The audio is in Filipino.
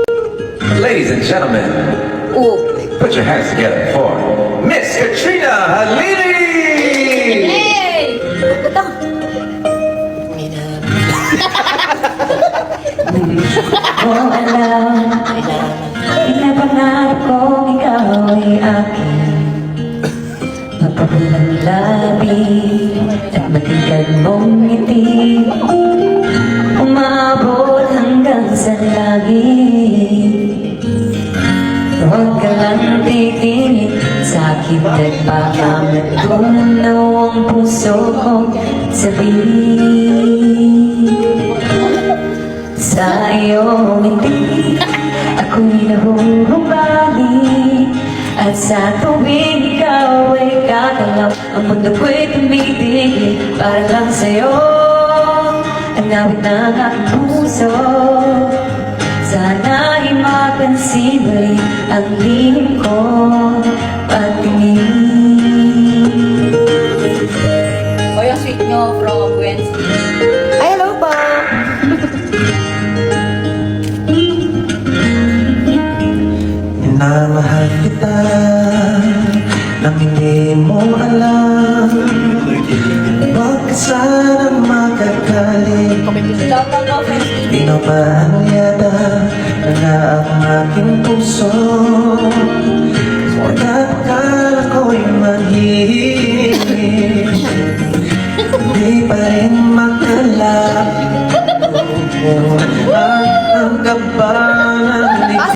Ladies and gentlemen, put your hands together for Miss Katrina Halili! Hey! Kung alam, pinapangarap kong ikaw ay akin. Mapabulang labi at matingkad mong ngiti, umabot hanggang sa langit. Huwag ka lang titingin sa akin at baka matunaw ang puso kong sabihin. Sa iyong ngiti, ako'y nahuhubali. At sa tuwing ikaw ay kakalaw, ang mundo ko'y tumitigil para lang sa'yo. Ang awit ng aking puso, sana'y mapansin muli ang lihim ko pagtingin. O yung sweet nyo from Wednesday. Ay, hello po. Minamahal kita nang hindi mo alam. Huwag ka sanang magagaling. Shout out mo, friends. Pinabahan yata na ang aking puso. Pagkat akala ko'y manhihimik, hindi pa rin makalap